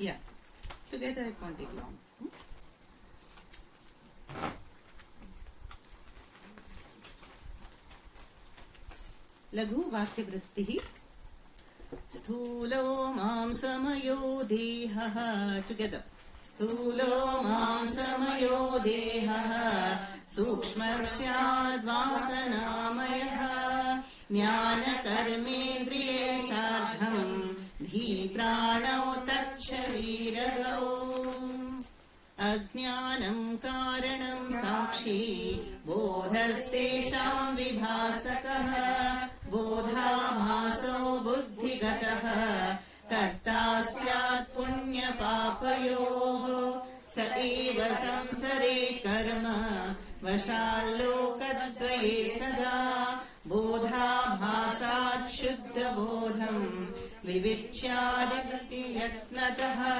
Yeah. Together it won't take long. Laghu Vakya Vritti. Sthulo mamsamayo dehaha. Together. Sthulo mamsamayo dehaha. Sukshmasyad vasanamayaha. Jnana karmendriye sadham. Dhi pranau takshariragau. Ajnanam karanam sakshi. Bodhastesham vibhasakaha. Bodhabhaso buddhigataha. Karta syat punya papayoho. Sa eva samsare karma. Vashalokadvaye sada. Bodhabhasat shuddha bodham. Vivichyadigati yatnataha.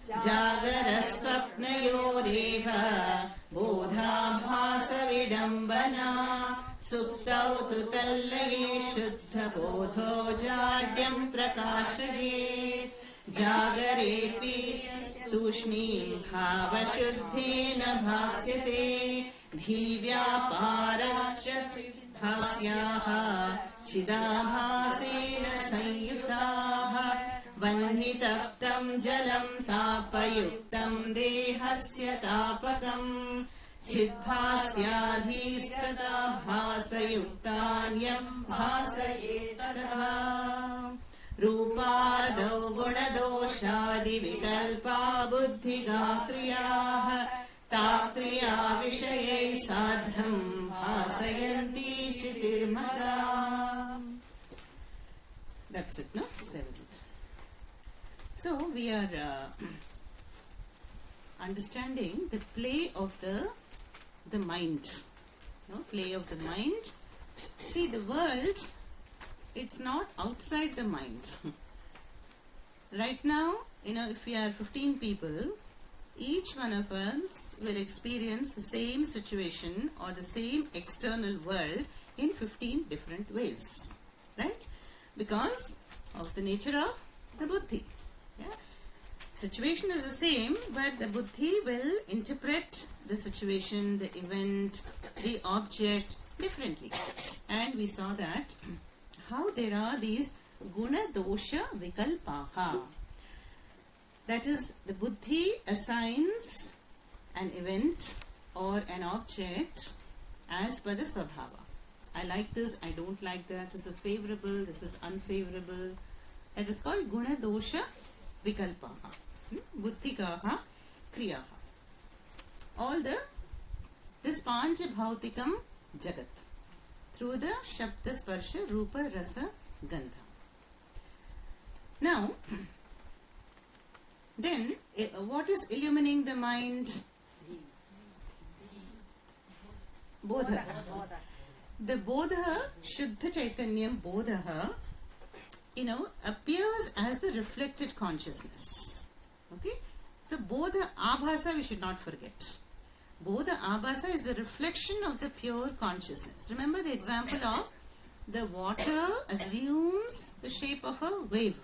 Jagarasvapnayoreva. Bodhabhasa vidambana. Suptau tu tallaye shuddha bodho jadyam prakashayet. Jagarepi tushnim bhava shuddhena bhasyate. Dhivyaparascha bhasyaha chidabhasena sanyutaha. Vanhitaptam jalam tapayuktam dehasya tapakam. Chidbhasyadhistata bhasayuktanyam bhasayetataha. Rupadau gunadoshadi vikalpa buddhiga kriyaha. Ta kriya vishaye sadham bhasayanti chitirmata. That's it, no? 7th. So we are understanding the play of the mind. No? Play of the mind. See, the world, it's not outside the mind. Right now, if we are 15 people, each one of us will experience the same situation or the same external world in 15 different ways. Right? Because of the nature of the buddhi. Yeah? Situation is the same, but the buddhi will interpret the situation, the event, the object differently. And we saw that how there are these guna dosha vikalpaha. That is, the buddhi assigns an event or an object as per the svabhava. I like this, I don't like that, this is favorable, this is unfavorable. That is called guna dosha vikalpaha. Buddhikaha kriyaha. All this pancha bhautikam jagat. Through the shabda sparsha rupa rasa gandha. Now, then what is illumining the mind? Bodha. The bodha, Shuddha Chaitanyam bodha, appears as the reflected consciousness. Okay? So, bodha abhasa we should not forget. Bodha abhasa is the reflection of the pure consciousness. Remember the example of the water assumes the shape of a wave.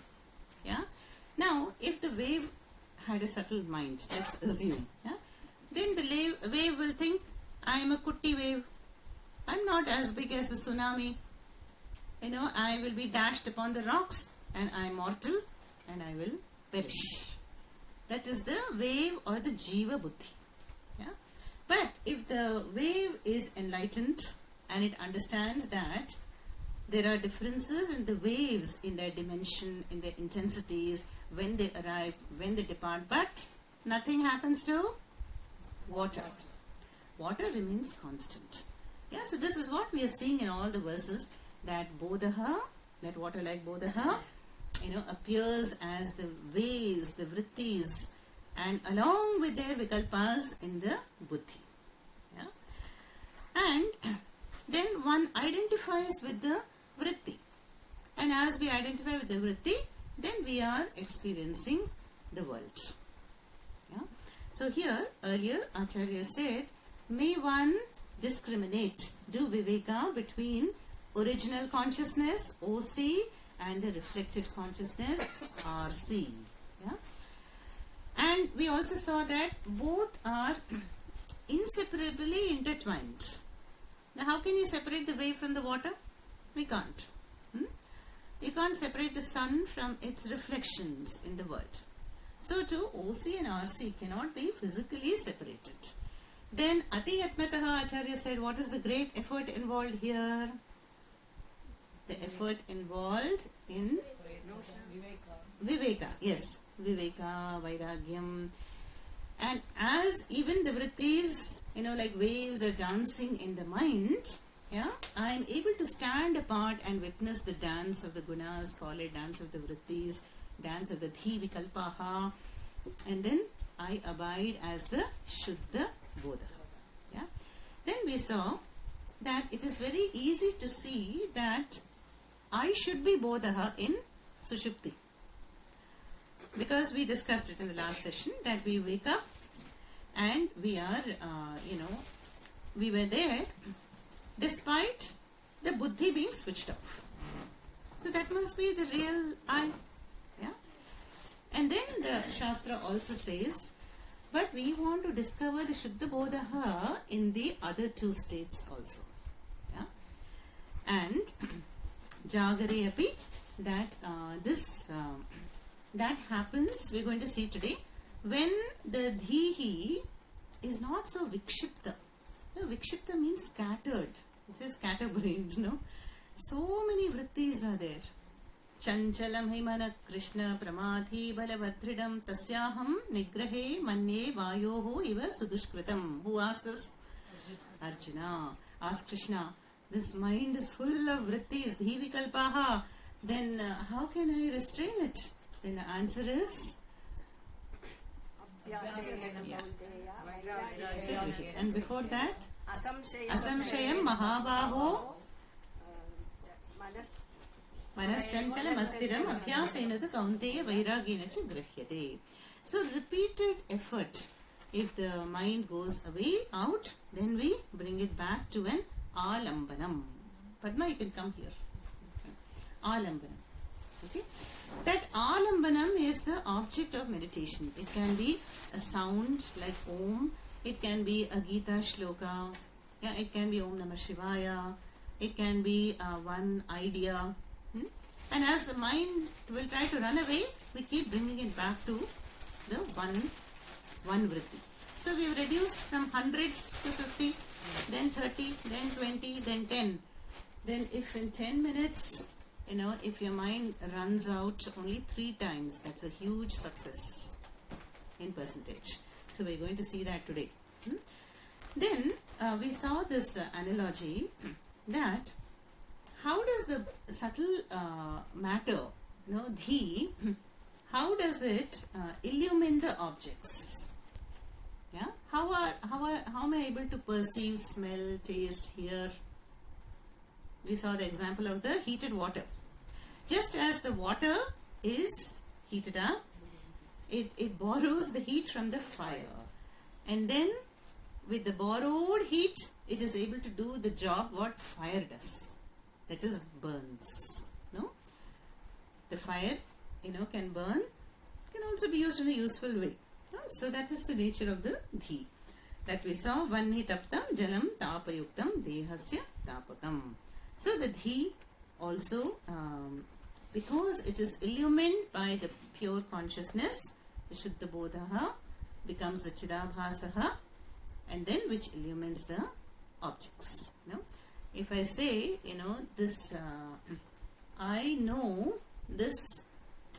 Yeah? Now, if the wave had a subtle mind, let's assume, yeah? Then the wave will think, I am a kutti wave. I am not as big as the tsunami. I will be dashed upon the rocks and I am mortal and I will perish. That is the wave or the jiva buddhi. Yeah? But if the wave is enlightened and it understands that there are differences in the waves, in their dimension, in their intensities, when they arrive, when they depart, but nothing happens to water. Water remains constant. Yeah, so this is what we are seeing in all the verses, that bodha, that water like bodha, appears as the waves, the vrittis, and along with their vikalpas in the buddhi. Yeah? And then one identifies with the vritti. And as we identify with the vritti, then we are experiencing the world. Yeah? So here, earlier, Acharya said, may one discriminate, do viveka between original consciousness, OC, and the reflected consciousness, RC. Yeah? Then we also saw that both are inseparably intertwined. Now how can you separate the wave from the water? We can't. You can't separate the sun from its reflections in the world. So too, OC and RC cannot be physically separated. Then Ati Yatnataha Acharya said, what is the great effort involved here? The effort involved in Viveka. Yes, Viveka, Vairagyam. And as even the Vrittis, like waves are dancing in the mind, I am able to stand apart and witness the dance of the gunas, call it dance of the Vrittis, dance of the Dhi Vikalpaha, and then I abide as the Shuddha Bodha. Then we saw that it is very easy to see that I should be Bodha in Sushupti. Because we discussed it in the last session that we wake up and we are, we were there despite the buddhi being switched off. So that must be the real I. And then the Shastra also says, but we want to discover the Shuddha Bodha in the other two states also. And Jagare api, that that happens, we're going to see today, when the Dhihi is not so Vikshipta. Vikshipta means scattered. It says scatterbrained, So many vrittis are there. Chanchalam himana Krishna pramadhi balavadridam tasyaham nigrahe manye vayoho iva sudushkritam. Who asked this? Arjuna. Ask Krishna. This mind is full of vrittis, dhivikalpaha. Then how can I restrain it? Then the answer is? And before that? Asamshayam mahabaho Manaschanchalam astiram abhyasenadu kaunteya vairagena cha grihyate. So repeated effort. If the mind goes away, out, then we bring it back to an alambanam. Padma, you can come here. Alambanam. Okay? That alambanam is the object of meditation. It can be a sound like Om. It can be a Gita shloka. It can be Om Namah Shivaya. It can be one idea. And as the mind will try to run away, we keep bringing it back to the one vritti. So we have reduced from 100 to 50, then 30, then 20, then 10. Then if in 10 minutes, if your mind runs out only 3 times, that's a huge success in percentage. So we're going to see that today. Then we saw this analogy that how does the subtle matter, Dhi, how does it illumine the objects? How am I able to perceive, smell, taste, hear? We saw the example of the heated water. Just as the water is heated up, it borrows the heat from the fire. And then with the borrowed heat, it is able to do the job what fire does. That is burns. The fire, can burn, can also be used in a useful way. So that is the nature of the Dhi. That we saw, Vanni taptam jalam tapayuktam dehasya tapakam. So the Dhi also, because it is illumined by the pure consciousness, the Shuddha Bodha becomes the Chidabhasaha, and then which illumines the objects. If I say, this, I know this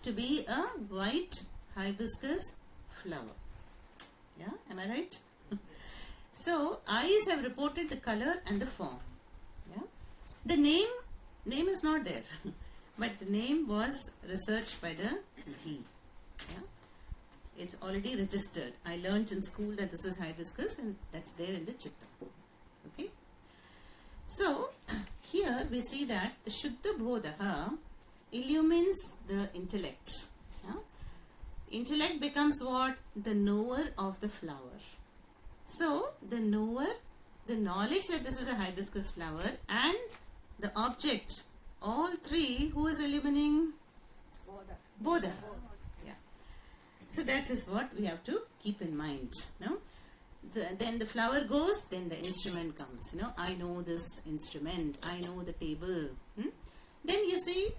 to be a white hibiscus flower. Am I right? So, eyes have reported the color and the form. The name is not there. But the name was researched by the Dhi. It's already registered. I learnt in school that this is hibiscus and that's there in the Chitta. Okay? So, here we see that the Shuddha Bodha illumines the intellect. Intellect becomes what? The knower of the flower. So, the knower, the knowledge that this is a hibiscus flower and the object, all three, who is illumining? Bodha. So that is what we have to keep in mind. No? Then the flower goes, then the instrument comes. I know this instrument, I know the table. Then you see,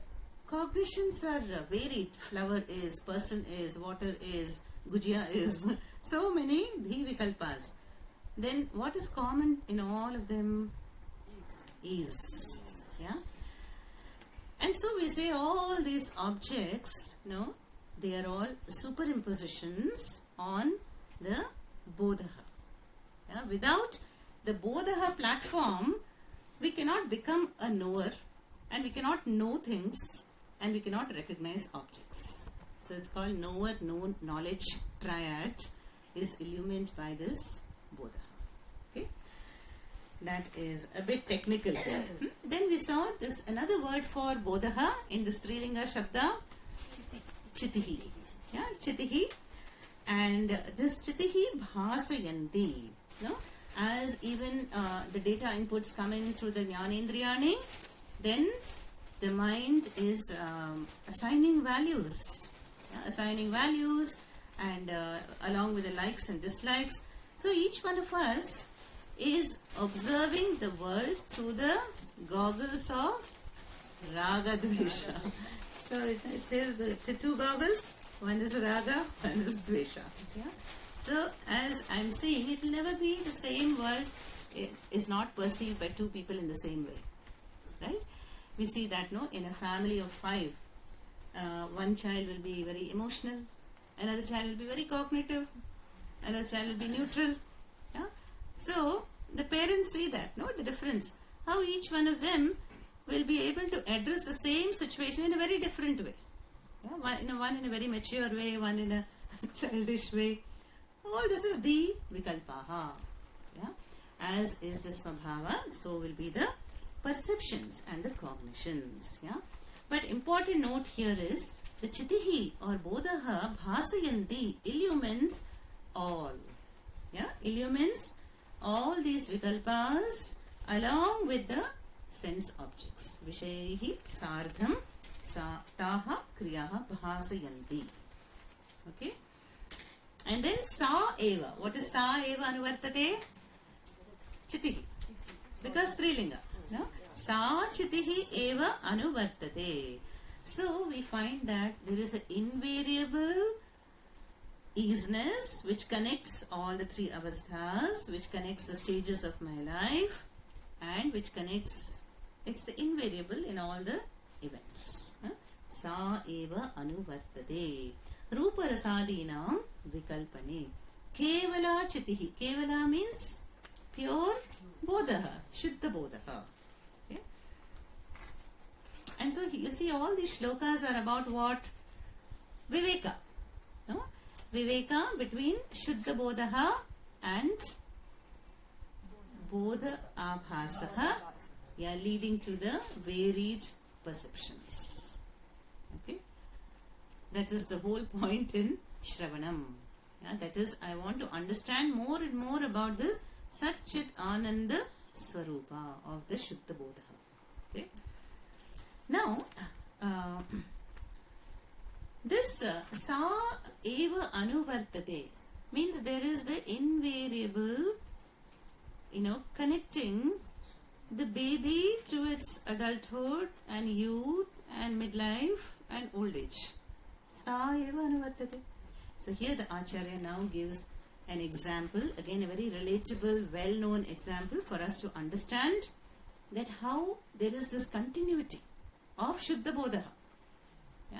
cognitions are varied. Flower is, person is, water is, gujia is. So many vikalpas. Then what is common in all of them? Is. Yeah. And so we say all these objects, they are all superimpositions on the bodha. Yeah? Without the bodha platform, we cannot become a knower, and we cannot know things, and we cannot recognize objects. So it's called knower, known, knowledge triad is illumined by this bodha. Okay, that is a bit technical. Then we saw this another word for bodha in the Strilinga Shabda, chitihi. Yeah, chitihi. And this chitihi bhasayanti. As even the data inputs come in through the jnanendriyani, then the mind is assigning values. Assigning values, and along with the likes and dislikes. So each one of us is observing the world through the goggles of raga dvesha. So it says the two goggles, one is raga, one is dvesha. Yeah? So as I'm saying, it will never be the same world. It is not perceived by two people in the same way. Right? We see that in a family of 5, one child will be very emotional, another child will be very cognitive, another child will be neutral. Yeah? So the parents see that, the difference. How each one of them will be able to address the same situation in a very different way. Yeah? One in a very mature way, one in a childish way. All this is the vikalpaha. Yeah? As is the svabhava, so will be the perceptions and the cognitions. Yeah? But important note here is the chitihi or bodhaha bhasayanti illumines all. Yeah? Illumines all these vikalpas along with the sense objects. Vishayihi sardham taha kriyaha bhasayanti. Okay? And then sa eva. What is sa eva anuvartate? Chitihi. Because Strilinga. No? Sa chitihi eva anuvartate. So we find that there is an invariable easiness which connects all the 3 avasthas, which connects the stages of my life, and which connects, it's the invariable in all the events. Sa eva anuvartate. Rupa rasadinam vikalpane. Kevala chitihi. Kevala means pure bodha, shuddha bodha. Okay? And so you see all these shlokas are about what? Viveka. No? Viveka between shuddha bodha and bodha abhasaha, leading to the varied perceptions. Okay? That is the whole point in Shravanam. That is, I want to understand more and more about this Satchit Ananda Swarupa of the Shuddha Bodha. Okay? Now, this Sa Eva Anuvartate means there is the invariable, connecting the baby to its adulthood and youth and midlife and old age. Sa Eva Anuvartate. So here the Acharya now gives an example, again a very relatable, well-known example for us to understand that how there is this continuity of Shuddha Bodha.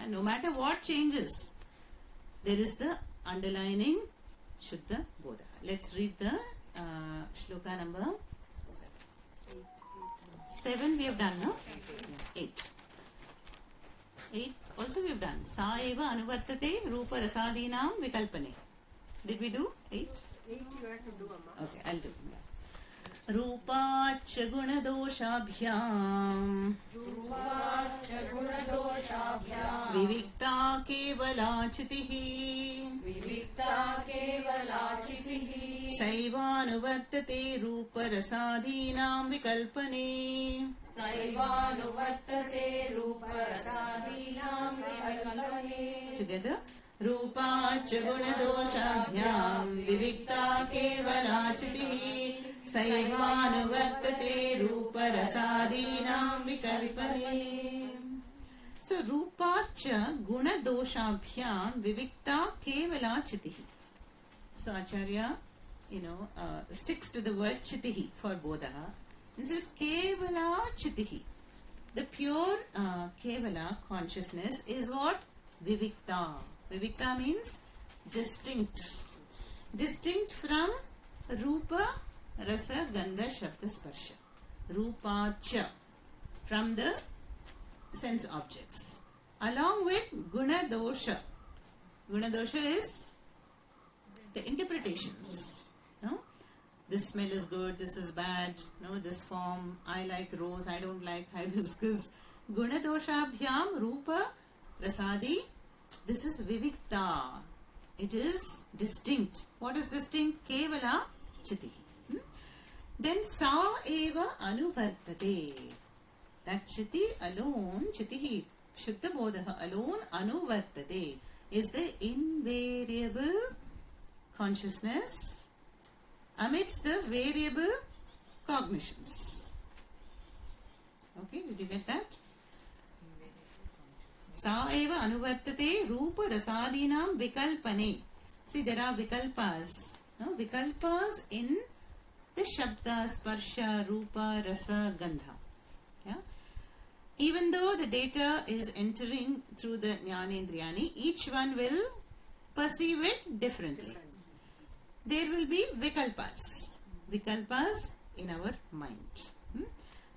No matter what changes, there is the underlining Shuddha Bodha. Let's read the shloka number 7 we have done, no? 8. 8 also we have done. Sa eva anuvartate rupa rasadinam vikalpane. Did we do 8? 8 you have to do, Amma. Okay, I'll do. रूपाच्च गुणदोषाभ्याम् विविक्ता केवलाचितिः सैवानुवर्तते रूपरसादीनां विकल्पने Together, रूपाच्च गुणदोषाभ्याम् विविक्ता केवलाचितिः सैवानुवर्तते रूपरसादीनाम् विकल्पने. So रूपाच्च गुणदोषाभ्याम् विविक्ता केवलाचितिः. So Acharya, sticks to the word chitihi for bodaha. This is kevala chitihi. The pure kevala consciousness is what? Vivikta. Vivikta means distinct. Distinct from rupa, rasa, gandha, shabda, sparsha. Rupacha, from the sense objects. Along with guna dosha. Guna dosha is the interpretations. No? This smell is good, this is bad, no, this form, I like rose, I don't like hibiscus. Guna dosha bhyam rupa rasadi. This is vivikta. It is distinct. What is distinct? Kevala chiti. Then sa eva anuvartate. That chiti alone, chitihi, shuddha bodha alone, anuvartate, is the invariable consciousness amidst the variable cognitions. Okay, did you get that? Sa eva anuvartate rupa rasadinam vikalpane. See, there are vikalpas. No? Vikalpas in the shabda, sparsha, rupa, rasa, gandha. Yeah? Even though the data is entering through the jnanendriyani, each one will perceive it differently. There will be vikalpas. Vikalpas in our mind.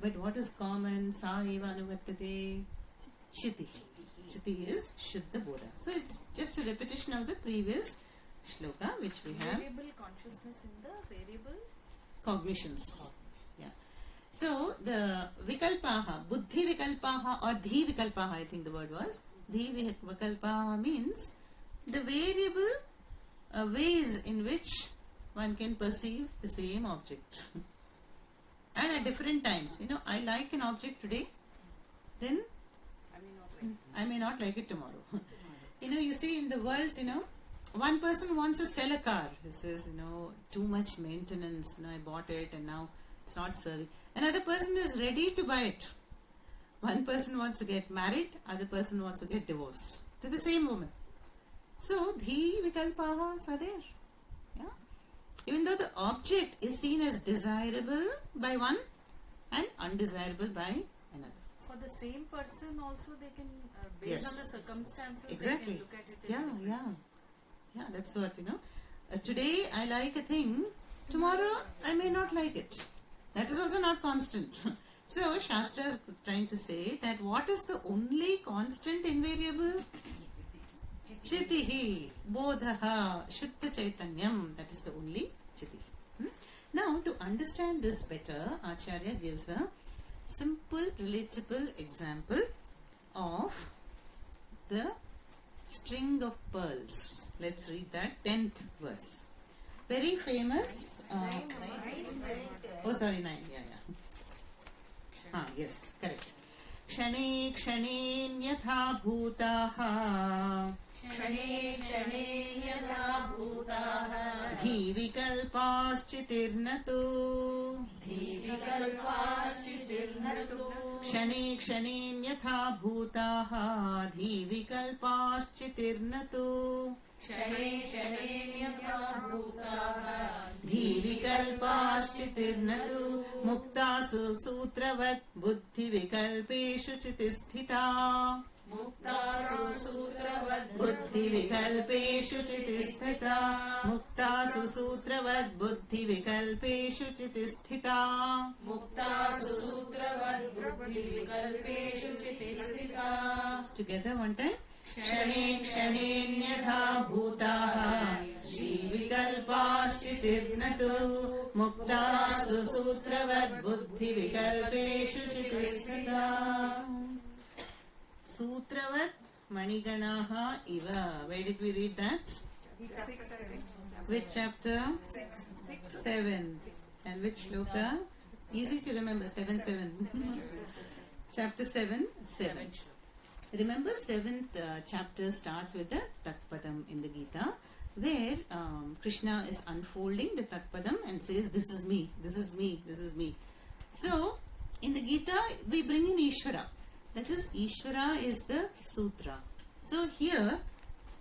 But what is common? Sa eva anuvartate chiti. Chiti is Shuddha Bodha. So it's just a repetition of the previous shloka which we have. Variable consciousness in the variable cognitions. Yeah. So the vikalpaha, buddhi vikalpaha or dhi vikalpaha, I think the word was. Dhi vikalpaha means the variable ways in which one can perceive the same object. And at different times. I like an object today, then I may not like it tomorrow. You see in the world, one person wants to sell a car. He says, too much maintenance. I bought it and now it's not serving. Another person is ready to buy it. One person wants to get married, other person wants to get divorced to the same woman. So, dhi vikalpahas are there. Yeah? Even though the object is seen as desirable by one and undesirable by another. for the same person also they can based on the circumstances exactly. they can look at it Yeah, that's what today I like a thing, tomorrow I may not like it. That is also not constant. So Shastra is trying to say that what is the only constant invariable? Chitihi, bodhaha, shuddha chaitanyam. That is the only chitihi. Now to understand this better, Acharya gives a simple, relatable example of the string of pearls. Let's read that 10th verse. Very famous. Oh, sorry, 9. Yeah. Yes, correct. Kshane kshane yatha bhutaha. क्षणे क्षणे यथा भूताः धी विकल्पाश्चितिर्नतु. धी विकल्पाश्चितिर्नतु. क्षणे क्षणे यथा भूताः धी विकल्पाश्चितिर्नतु. क्षणे क्षणे यथा भूताः धी विकल्पाश्चितिर्नतु. मुक्तासु सूत्रवत् बुद्धिविकल्पेषु चितिस्थिता. मुक्तासु सूत्रवद् बुद्धिविकल्पेषु चितिस्थिता. मुक्तासु सूत्रवद् बुद्धिविकल्पेषु चितिस्थिता. मुक्तासु सूत्रवद् बुद्धिविकल्पेषु चितिस्थिता. Together one time. क्षणे क्षणेऽन्यथा भूताः विकल्पाश्चितिर्नतु. मुक्तासु सूत्रवद् बुद्धिविकल्पेषु चितिस्थिता. Sutravat Maniganaha Iva. Where did we read that? Which chapter? 7. And which shloka? Easy to remember. 7. Chapter 7. Remember, 7th chapter starts with the Tatpadam in the Gita, where Krishna is unfolding the Tatpadam and says, "This is me, this is me, this is me." So, in the Gita, we bring in Ishvara. That is, Ishvara is the sutra. So, here,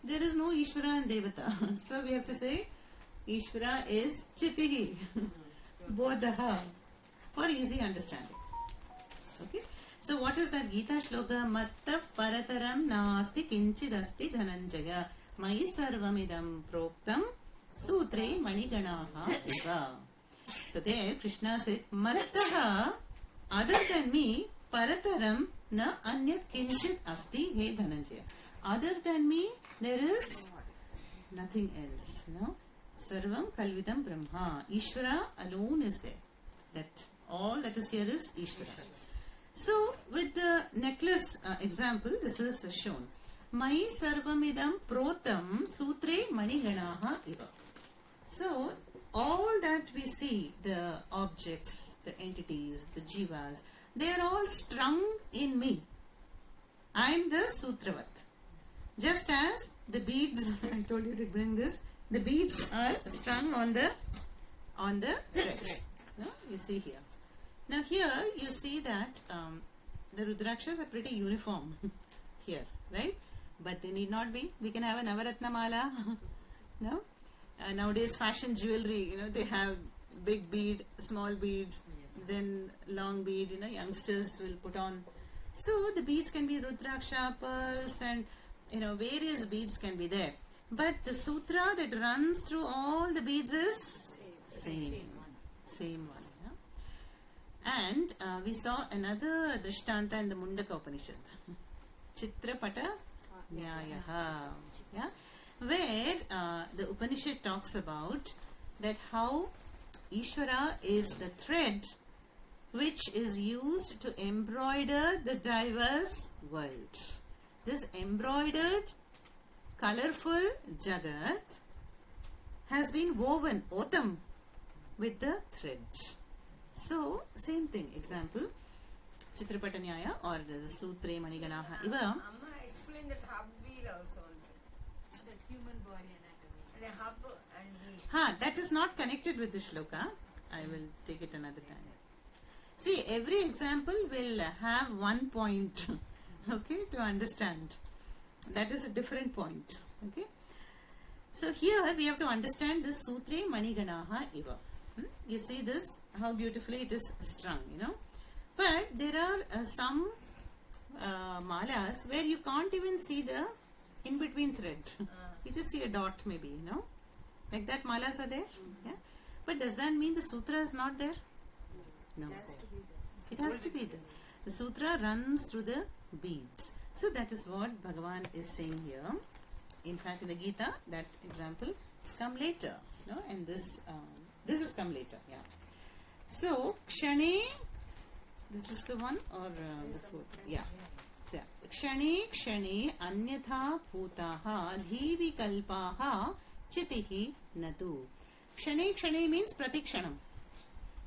there is no Ishvara and Devata. So, we have to say, Ishvara is Chitihi, Bodhaha, for easy understanding. Okay? So, what is that Gita shloka? Matta parataram nasti kinchidasti dhananjaya mai sarvamidam proktam sutre maniganaha eva. So, there Krishna said, Mattaha, other than me, parataram na anyat kinchid asti he dhananjaya. Other than me, there is nothing else. No? Sarvam kalvidam brahma. Ishvara alone is there. That all that is here is Ishvara. So, with the necklace example, this is shown. Mai sarvamidam protam sutre maniganaha iva. So, all that we see, the objects, the entities, the jivas, they are all strung in me. I am the sutravat. Just as the beads, I told you to bring this, the beads are strung on the thread. No? You see here. Now here you see that the Rudrakshas are pretty uniform here, right? But they need not be. We can have a Navaratna Mala. No? Nowadays fashion jewelry, they have big bead, small bead, then long bead, youngsters will put on. So the beads can be Rudraksha, pearls, and various beads can be there. But the sutra that runs through all the beads is same one. And we saw another Drishtanta in the Mundaka Upanishad. Chitrapata Nyayaha. Yeah? Where the Upanishad talks about that how Ishvara is the thread which is used to embroider the diverse world. This embroidered, colorful Jagat has been woven, Otam, with the thread. So, same thing. Example, Chitrapata Nyaya or the Sutre Maniganaha. Amma explain that hub wheel also. That human body anatomy. And a hub and wheel. That is not connected with the shloka. I will take it another time. See, every example will have one point, okay, to understand. That is a different point, okay. So here we have to understand this Sutre Maniganaha Iva. You see this, how beautifully it is strung, But there are some malas where you can't even see the in-between thread. You just see a dot maybe, Like that malas are there. Yeah. But does that mean the sutra is not there? No. It has to be there. The sutra runs through the beads. So that is what Bhagavan is saying here. In fact, in the Gita, that example has come later. And this has come later. Yeah. So, Kshane, this is the one or the fourth? Yeah. So, Kshane Kshane Anyatha Bhutaha Dhivikalpaha Chitihi Natu. Kshane Kshane means Pratikshanam.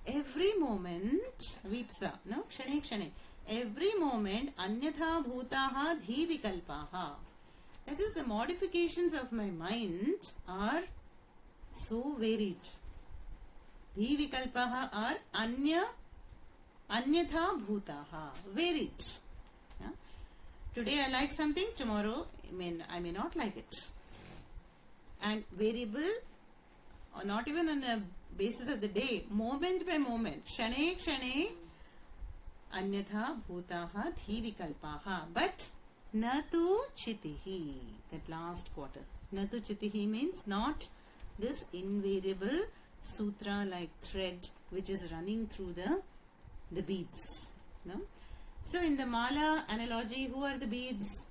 Every moment, Vipsa, no? Kshane Kshane. Every moment, Anyatha Bhutaha Dhivikalpaha. That is, the modifications of my mind are so varied. Dhivikalpaha are Anyatha Bhutaha. Varied. Yeah? Today I like something, tomorrow I may not like it. And variable, or not even on a basis of the day, moment by moment, Kshane Kshane Anyatha Bhutaha Dhivikalpaha. But Natu Chitihi, that last quarter. Natu Chitihi means not this invariable sutra like thread which is running through the beads. No? So in the mala analogy, who are the beads?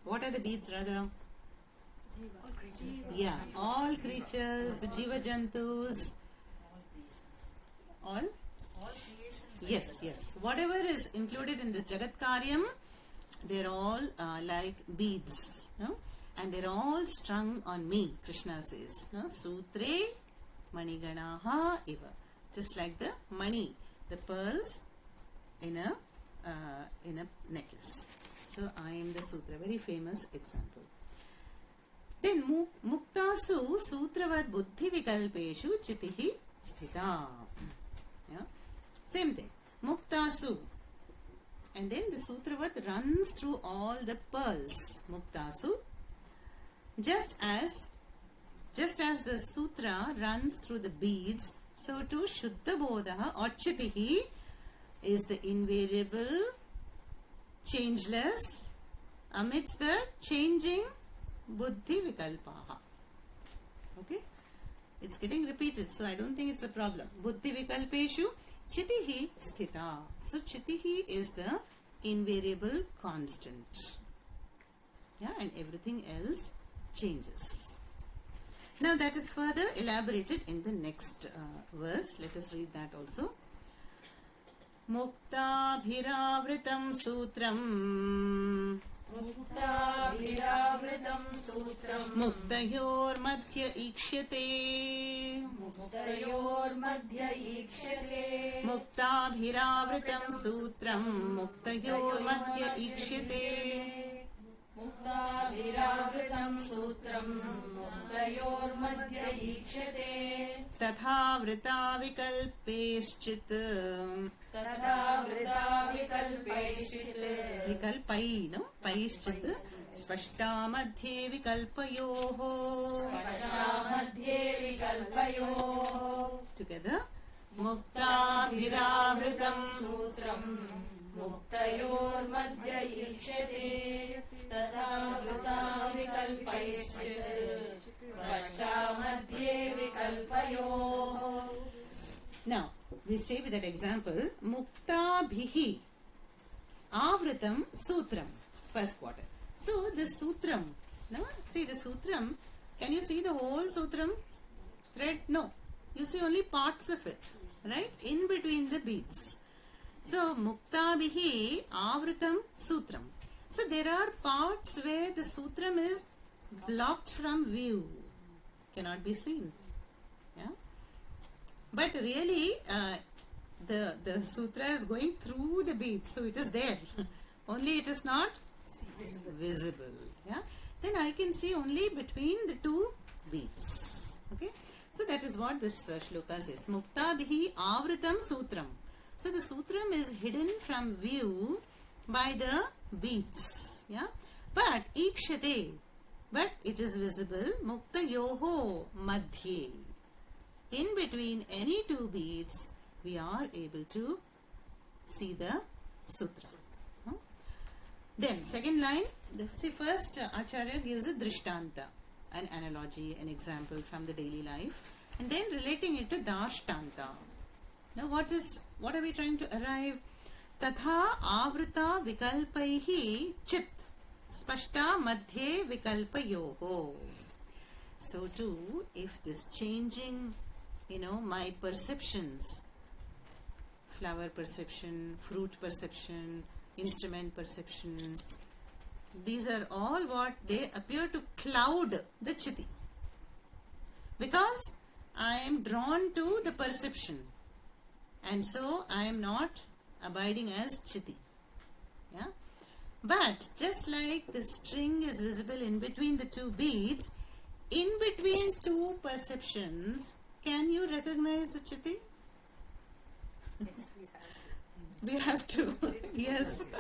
What are the beads rather? All creatures. Yeah, all creatures, the jiva jantus, all? All creations. Yes. Whatever is included in this Jagat Karyam, they're all like beads. No? And they're all strung on me, Krishna says. No? Sutre Maniganaha Iva. Just like the money, the pearls in a necklace. So I am the sutra, very famous example. Then muktasu sutravad buddhi vikalpeshu chitihi sthita. Yeah? Same thing. Muktasu. And then the sutravat runs through all the pearls. Muktasu. Just as the sutra runs through the beads, so too Shuddha Bodha or Chitihi is the invariable, changeless, amidst the changing Buddhi Vikalpaha. Okay? It's getting repeated, so I don't think it's a problem. Buddhi Vikalpeshu Chitihi Sthita. So Chitihi is the invariable constant. Yeah, and everything else changes. Now that is further elaborated in the next verse. Let us read that also. Muktabhiravritam sutram Muktabhiravritam sutram Muktayor madhya ikshate Muktayor madhya ikshate Muktabhiravritam sutram Muktayor madhya ikshate Muktabhiravritam sutram Muktayor madhya ikshate Tatha vrita vikalpeschit Tadha vrita vikalpaishit Vikalpai, no? Paischit Spashta madhye vikalpayoho. Pasha madhye vikalpayoh Together. Muktabhiravritam sutram Muktayor madhya ikshate Tadha vrita vikalpaishit Pasha madhye vikalpayoh. Now, we stay with that example. Mukta bhihi avritam sutram. First quarter. So, the sutram. No? See the sutram. Can you see the whole sutram? Read? No. You see only parts of it. Right? In between the beads. So, mukta bhihi avritam sutram. So, there are parts where the sutram is blocked from view. Cannot be seen. Yeah? But really, the sutra is going through the bead, so it is there. Only it is not visible. Yeah. Then I can see only between the two beads. Okay. So that is what this shloka says. Mukta bihi avritam sutram. So the sutram is hidden from view by the beads. Yeah. But ikshate. But it is visible. Mukta yoho madhye. In between any two beads, we are able to see the sutra. Then, second line, see first Acharya gives a drishtanta, an analogy, an example from the daily life, and then relating it to dashtanta. Now, what are we trying to arrive? Tatha avrita vikalpaihi chit spashta madhye vikalpayoho. So too, if this changing, my perceptions, flower perception, fruit perception, instrument perception, these are all what they appear to cloud the chiti. Because I am drawn to the perception, and so I am not abiding as chiti. Yeah? But just like the string is visible in between the two beads, in between two perceptions, can you recognize the chiti? We have to. Yes.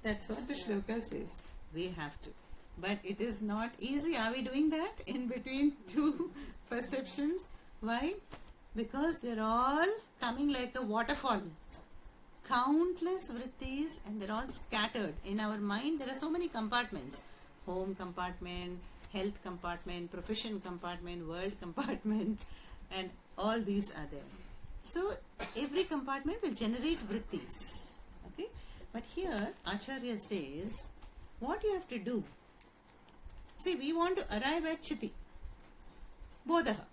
That's what the shloka says. We have to. But it is not easy. Are we doing that in between two perceptions? Why? Because they're all coming like a waterfall. Countless vrittis, and they're all scattered. In our mind, there are so many compartments. Home compartment, health compartment, profession compartment, world compartment, and all these are there. So, every compartment will generate vrittis. Okay? But here, Acharya says, what you have to do? See, we want to arrive at Chiti. Bodaha.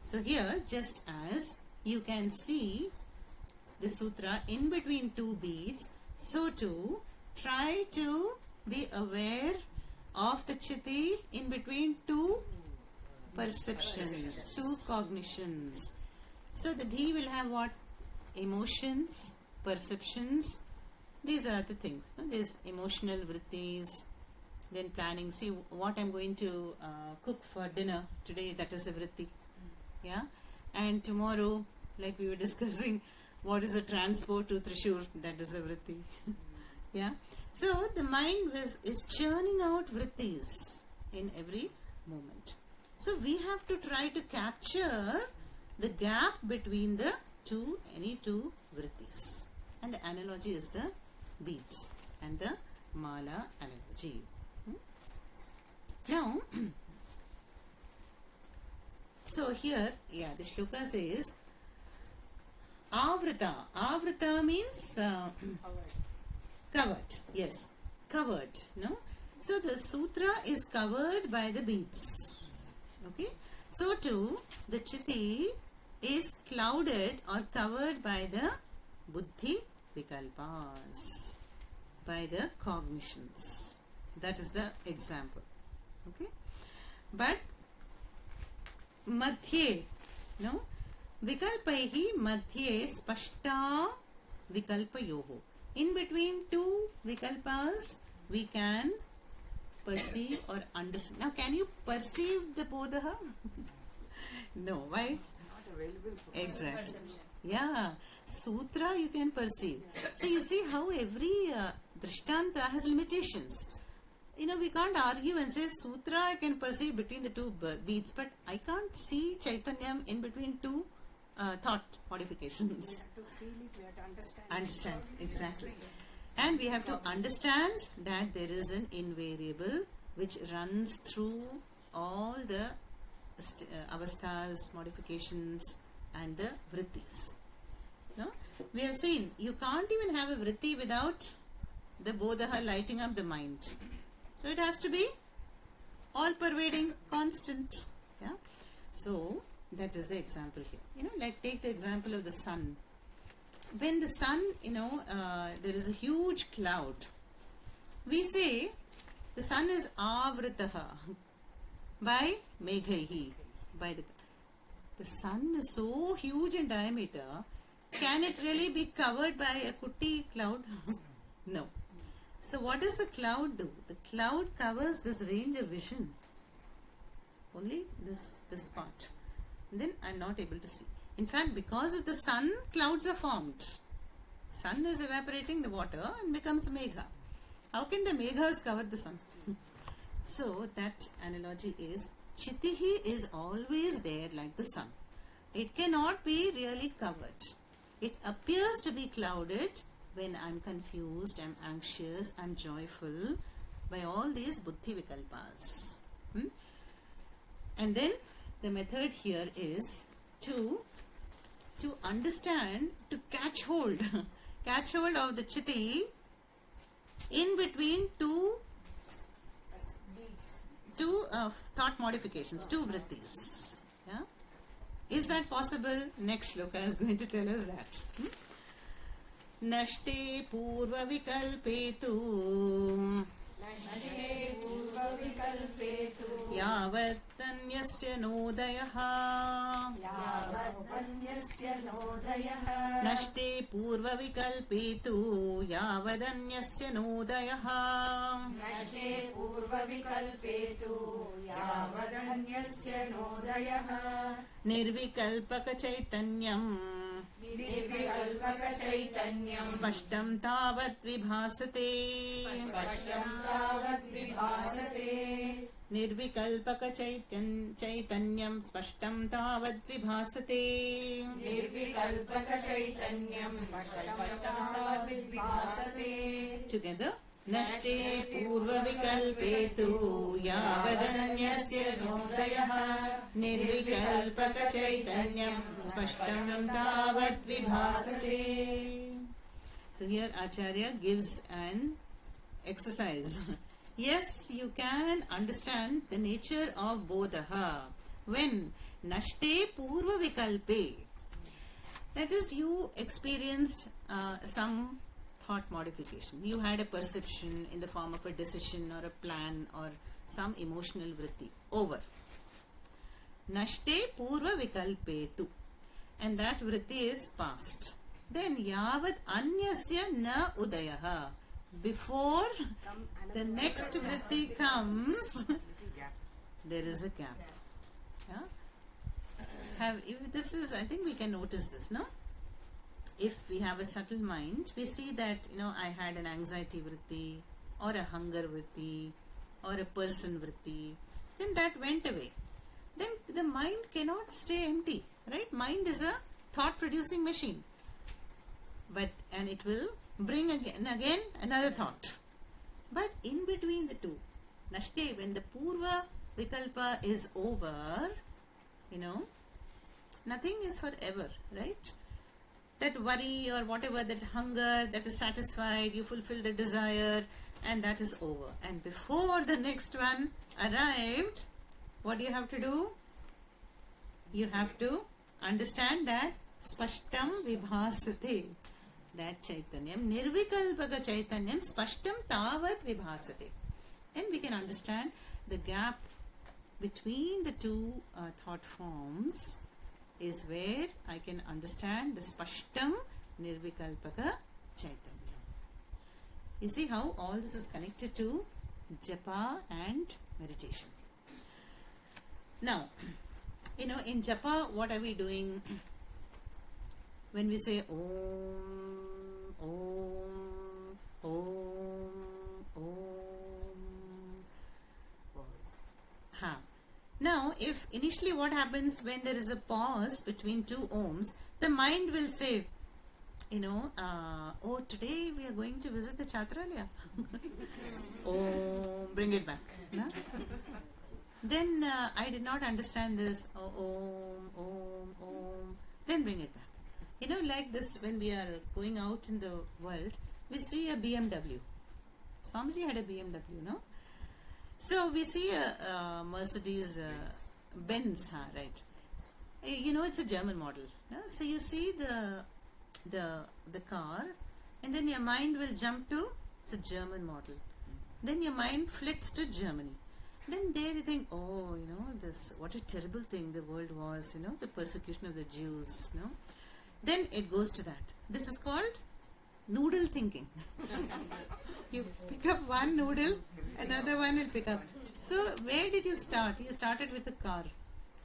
So here, just as you can see the sutra in between two beads, so too, try to be aware of the Chiti in between two perceptions, two cognitions. So the dhi will have what? Emotions, perceptions, These are the things. There's emotional vrittis, then planning. See what I'm going to cook for dinner today. That is a vritti. Yeah. And tomorrow, like we were discussing, what is a transport to Thrissur? That is a vritti. Yeah. So the mind is churning out vrittis in every moment. So we have to try to capture the gap between the any two vrittis. And the analogy is the beads and the mala analogy. Now, so here, the shloka says, Avrita. Avrita means covered. Yes, covered. No? So the sutra is covered by the beads. Okay? So too, the chiti is clouded or covered by the buddhi vikalpas, by the cognitions. That is the example. Okay? But madhye, no? Vikalpaihi madhye spashta vikalpayoho. In between two vikalpas, we can perceive or understand. Now, can you perceive the bodaha? No. Why? Not available for Exactly. Yeah. Sutra you can perceive. So you see how every drishtanta has limitations. We can't argue and say sutra I can perceive between the two beats, but I can't see chaitanyam in between two thought modifications. We have to feel it, we have to understand. Understand, exactly. And we have to understand that there is an invariable which runs through all the avasthas, modifications and the vrittis. No? We have seen you can't even have a vritti without the bodha lighting up the mind. So it has to be all pervading, constant. Yeah. So that is the example here. Like take the example of the sun. When the sun, there is a huge cloud. We say the sun is avritaha by meghaihi. By the sun is so huge in diameter. Can it really be covered by a kutti cloud? No. So what does the cloud do? The cloud covers this range of vision. Only this part. And then I'm not able to see. In fact, because of the sun, clouds are formed. Sun is evaporating the water and becomes a megha. How can the meghas cover the sun? So that analogy is, chitihi is always there like the sun. It cannot be really covered. It appears to be clouded when I'm confused, I'm anxious, I'm joyful by all these buddhi vikalpas. And then the method here is to understand, to catch hold of the chiti in between two thought modifications, two vrittis. Yeah? Is that possible? Next shloka is going to tell us that. Nashte purva vikalpetu yavatanyasya nodayah. Nashte purva vikalpetu yavadanyasya nodayah. Nirvikalpaka chaitanyam spashtam tavat vibhasate. Nirvikalpaka chaitanyam spashtam tavat vibhasate. Together. Nashte purva vikalpetu yavadanyasya nodayah. Nirvikalpaka chaitanyam spashtam tavat vibhasate. So here Acharya gives an exercise. Yes, you can understand the nature of bodha when nashte purva vikalpe. That is, you experienced some thought modification. You had a perception in the form of a decision or a plan or some emotional vritti. Over. Nashte purva vikalpetu. And that vritti is past. Then yavat anyasya na udayaha. Before Come the another next one. vritti comes, Little gap. there is a gap. Yeah? If this is, I think we can notice this, no? If we have a subtle mind, we see that, I had an anxiety vritti, or a hunger vritti, or a person vritti, then that went away. Then the mind cannot stay empty, right? Mind is a thought producing machine. And it will bring again another thought. But in between the two, Nashte, when the Purva Vikalpa is over, nothing is forever, right? That worry or whatever, that hunger, that is satisfied, you fulfill the desire, and that is over. And before the next one arrived, what do you have to do? You have to understand that Spashtam Vibhasate. That Chaitanyam, Nirvikalpaka Chaitanyam, Spashtam Tavat Vibhasate. Then we can understand the gap between the two thought forms is where I can understand the Spashtam Nirvikalpaka Chaitanyam. You see how all this is connected to japa and meditation. Now, in japa, what are we doing? When we say Om, Om, Om, Om. Ha. Now, if initially what happens when there is a pause between two Oms, the mind will say, oh, today we are going to visit the Chatralaya. Om, bring it back. No? Then I did not understand this. Om, Om, Om. Then bring it back. Like this, when we are going out in the world, we see a BMW. Swamiji had a BMW, no? So we see a Mercedes Benz, right? It's a German model. No? So you see the car, and then your mind will jump to it's a German model. Then your mind flicks to Germany. Then there you think, oh, this what a terrible thing the world was, the persecution of the Jews, Then it goes to that. This is called noodle thinking. You pick up one noodle, another one will pick up. So where did you start? You started with a car.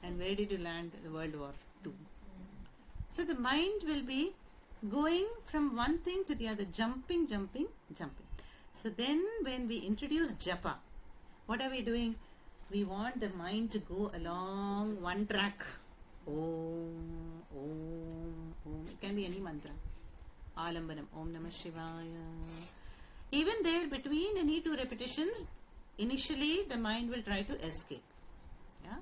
And where did you land? The World War II. So the mind will be going from one thing to the other, jumping. So then when we introduce japa, what are we doing? We want the mind to go along one track. Om, Om, Om. It can be any mantra. Alambanam, Om Namah Shivaya. Even there, between any two repetitions, initially the mind will try to escape. Yeah?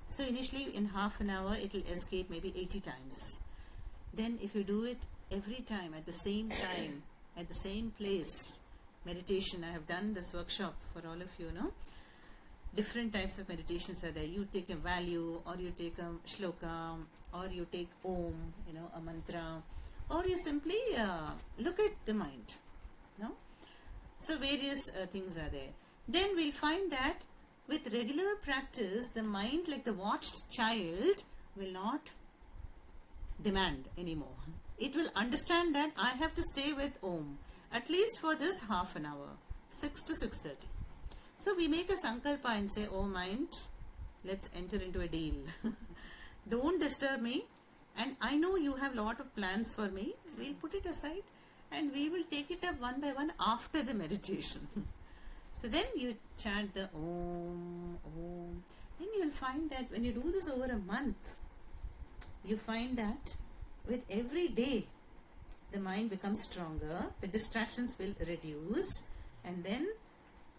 So initially in half an hour, it will escape maybe 80 times. Then if you do it every time, at the same time, at the same place, meditation, I have done this workshop for all of you, different types of meditations are there. You take a value, or you take a shloka, or you take Om, a mantra, or you simply look at the mind. No? So various things are there. Then we'll find that with regular practice, the mind, like the watched child, will not demand anymore. It will understand that I have to stay with Om, at least for this half an hour, 6 to 6:30. So we make a sankalpa and say, oh mind, let's enter into a deal. Don't disturb me. And I know you have a lot of plans for me. We'll put it aside and we will take it up one by one after the meditation. So then you chant the Om, Om. Then you will find that when you do this over a month, you find that with every day, the mind becomes stronger, the distractions will reduce, and then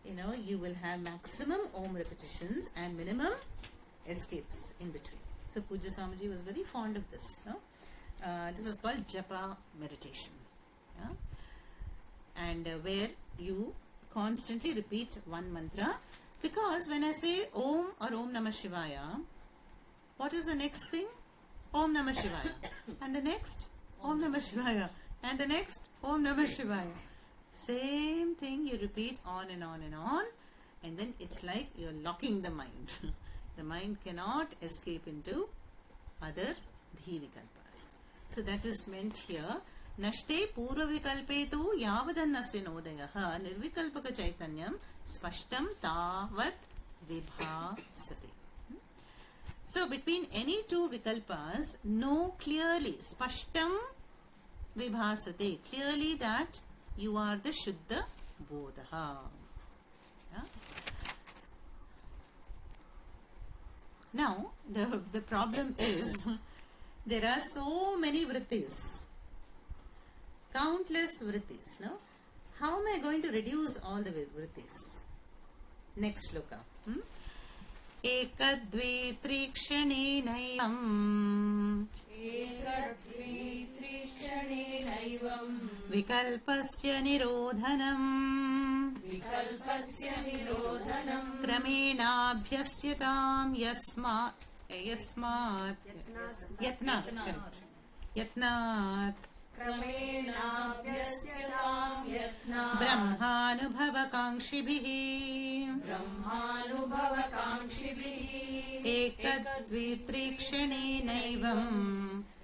you will have maximum Om repetitions and minimum escapes in between. So Pujya Swamiji was very fond of this. This is called japa meditation. Yeah? And where you constantly repeat one mantra, because when I say Om or Om Namah Shivaya, what is the next thing? Om Namah Shivaya. And the next? Om Namah Shivaya. And the next? Om Namah Shivaya. Same thing you repeat on and on and on, and then it's like you're locking the mind. The mind cannot escape into other dhi vikalpas. So that is meant here नष्टे पूर्वविकल्पे तु यावदन्नस्य नोदयः निर्विकल्पकचैतन्यं स्पष्टं तावत् विभासते. So between any two vikalpas, know clearly, spashtam vibhasate, clearly that you are the Shuddha Bodha. Yeah? Now, the problem is, there are so many vrittis, countless vrittis. No? How am I going to reduce all the vrittis? Next shloka. एकद्वित्रिक्षणेनैवम् एकद्वित्रिक्षणेनैवम् विकल्पस्य निरोधनम् क्रमेणाभ्यस्यताम् यत्नात् क्रमेणाभ्यस्यताम् यत्नात् ब्रह्मानुभवकाङ्क्षिभिः एकद्वित्रिक्षणेनैवम्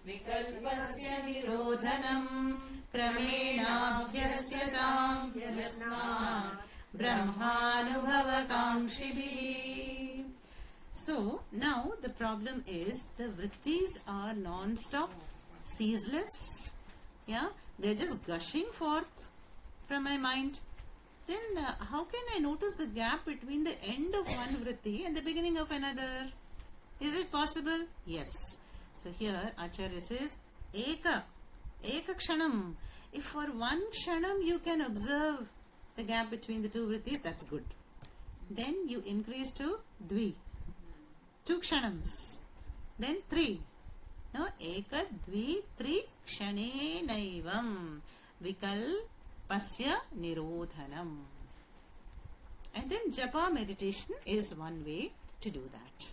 विकल्पस्य निरोधनम् क्रमेणाभ्यस्यताम् यत्नात् ब्रह्मानुभवकाङ्क्षिभिः. So now the problem is the vrittis are non-stop, ceaseless. Yeah, they're just gushing forth from my mind. Then how can I notice the gap between the end of one vritti and the beginning of another? Is it possible? Yes. So here Acharya says Eka kshanam. If for one kshanam you can observe the gap between the two vrittis, that's good. Then you increase to dvi. 2 kshanams. Then 3. No, eka dvi tri kshanenaivam vikalpasya nirodhanam. And then japa meditation is one way to do that.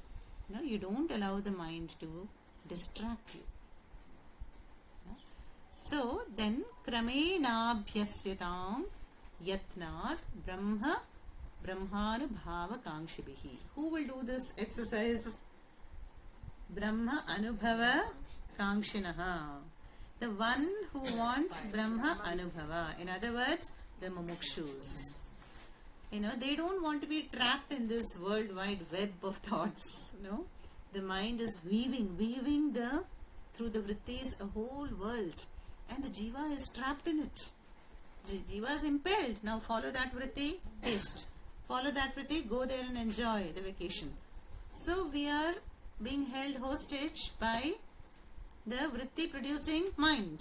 No, you don't allow the mind to distract you. No? So then kramenabhyasyatam yatnat brahmanubhava kangshibihi. Who will do this exercise? Brahma Anubhava Kangshinaha. The one who wants Brahma Anubhava. In other words, the mumukshus. You know, they don't want to be trapped in this worldwide web of thoughts. No, the mind is weaving through the vrittis a whole world, and the jiva is trapped in it. The jiva is impelled. Now follow that vritti, taste. Follow that vritti, go there and enjoy the vacation. So we are being held hostage by the vritti producing mind.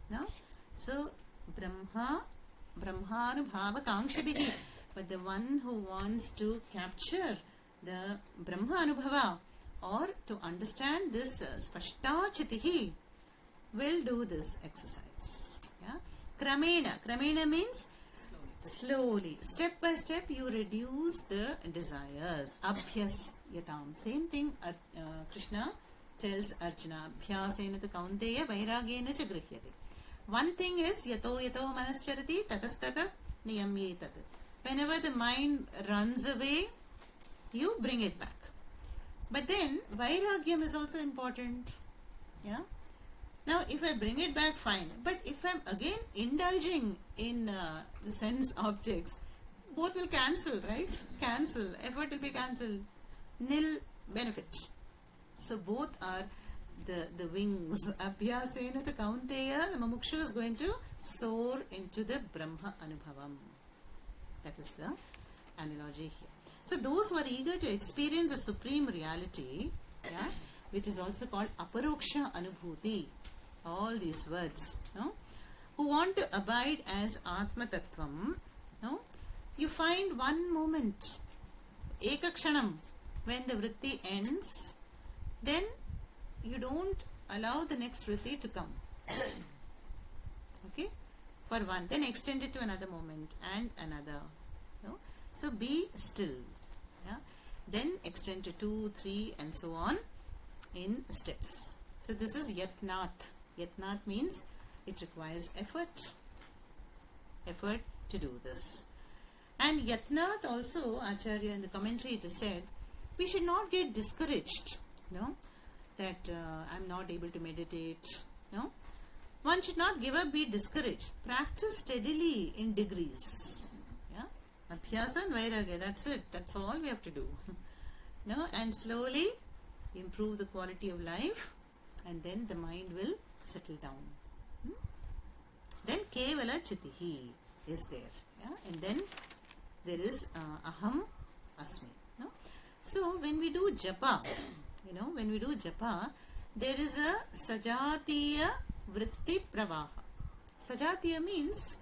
No? So Brahmanubhava Kangshabhihi. But the one who wants to capture the Brahma Anubhava or to understand this Spashtachitihi will do this exercise. Yeah? Kramena means slowly, step by step you reduce the desires. Abhyasyatam. Same thing Krishna tells Arjuna. Abhyasena tu kaunteya vairagena cha grihyate. One thing is yato manascharati tatastata niyamyetat. Whenever the mind runs away, you bring it back. But then vairagyam is also important. Yeah. Now, if I bring it back, fine. But if I'm again indulging in the sense objects, both will cancel, right? Cancel. Effort will be cancelled. Nil benefit. So both are the wings. Abhyasena the kaunteya, the mumukshu is going to soar into the Brahma Anubhavam. That is the analogy here. So those who are eager to experience the supreme reality, yeah, which is also called aparoksha anubhuti, all these words, no, who want to abide as Atma Tattvam, no, you find one moment, ekakshanam, when the vritti ends, then you don't allow the next vritti to come. Okay? For one, then extend it to another moment and another. No? So be still. Yeah? Then extend to 2, 3 and so on in steps. So this is yatnat. Yatnat means it requires effort to do this. And yatnat also, Acharya in the commentary it is said, we should not get discouraged, that I'm not able to meditate. No? one should not give up, be discouraged. Practice steadily in degrees. Yeah, Abhyasa and Vairagya, that's it. That's all we have to do. No, and slowly improve the quality of life, and then the mind will settle down. Then Kevala Chitihi is there. Yeah, and then there is Aham Asmi. No? So when we do japa, when we do japa, there is a Sajatiya Vritti Pravaha. Sajatiya means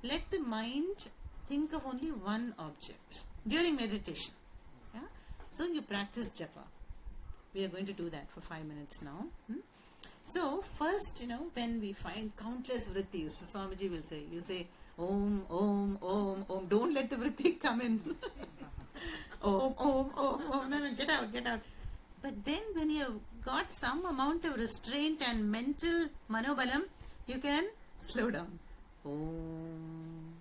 let the mind think of only one object during meditation. Yeah? So you practice japa. We are going to do that for 5 minutes now. So first, when we find countless vrittis, Swamiji will say, you say Om, Om, Om, Om. Don't let the vritti come in. Om, Om, Om, Om. No, get out, get out. But then when you have got some amount of restraint and mental manobalam, you can slow down. Om,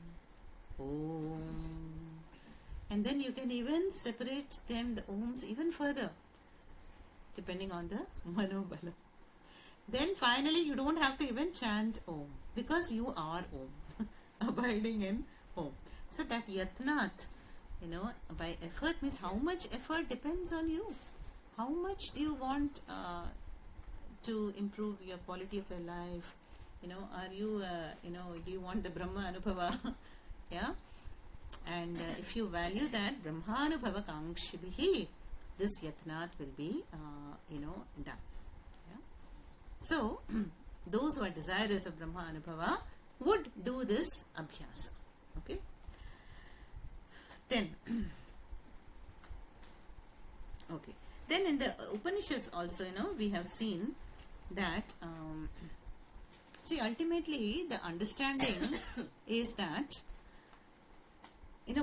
Om. And then you can even separate them, the Oms, even further, depending on the manobalam. Then finally you don't have to even chant Om, because you are Om, abiding in Om. So that yatnat, by effort means how much effort depends on you. How much do you want to improve your quality of your life? Are you, do you want the Brahma Anubhava? Yeah. And if you value that, Brahma Anubhava Kankshibhihi, this yatnat will be, done. So, those who are desirous of Brahma Anubhava would do this abhyasa. Okay? Then, okay. Then in the Upanishads also, we have seen that, ultimately the understanding is that,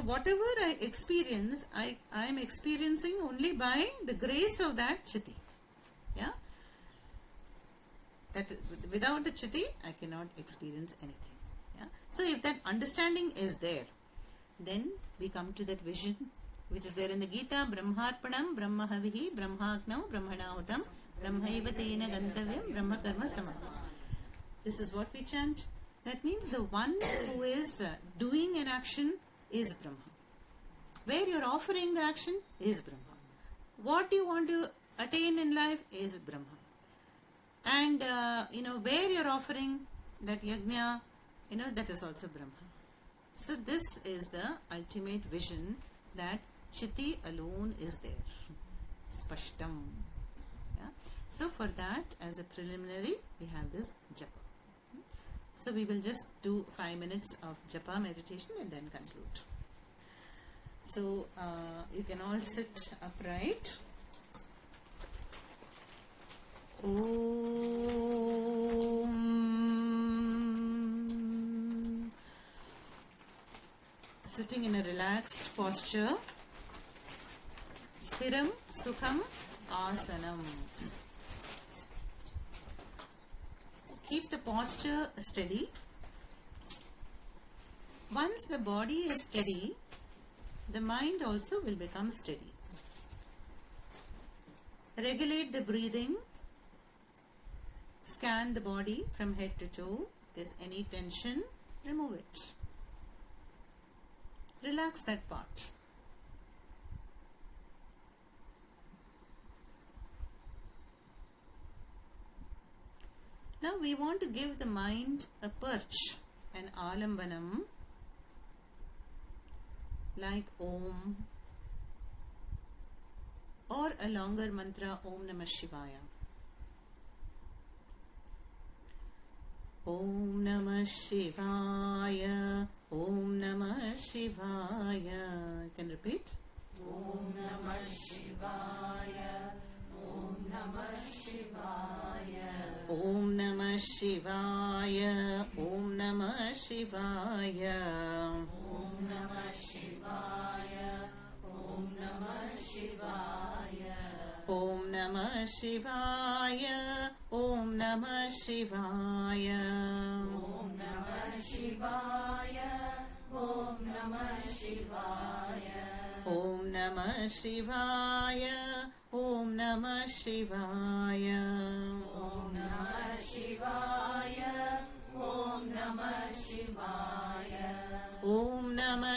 whatever I experience, I am experiencing only by the grace of that Chiti. Yeah? That without the Chiti, I cannot experience anything. Yeah? So if that understanding is there, then we come to that vision which is there in the Gita, Brahmarpanam, Brahmahavihi, Brahmagnau, Brahmanahutam, Brahmaiva Tena Gantavyam, Brahma Karma Samaham. This is what we chant. That means the one who is doing an action is Brahma. Where you are offering the action is Brahma. What you want to attain in life is Brahma. And, where you are offering that yajna, that is also Brahma. So this is the ultimate vision, that Chiti alone is there. Spashtam. Yeah? So for that, as a preliminary, we have this japa. So we will just do 5 minutes of japa meditation and then conclude. So you can all sit upright. Om. Sitting in a relaxed posture. Sthiram Sukham Asanam. Keep the posture steady. Once the body is steady, the mind also will become steady. Regulate the breathing. Scan the body from head to toe. If there's any tension, remove it. Relax that part. Now we want to give the mind a perch, an alambanam, like Om, or a longer mantra, Om Namah Shivaya. Om Namah Shivaya, Om Namah Shivaya. You can repeat. Om Namah Shivaya, Om Namah Shivaya. Om Namah Shivaya, Om Namah Shivaya. Om Namah Shivaya, Om Namah Shivaya. Om Namah Shivaya, Om Namah Shivaya. Om Namah Shivaya, Om Namah Shivaya. Om Namah Shivaya, Om Namah Shivaya. Om Namah Shivaya,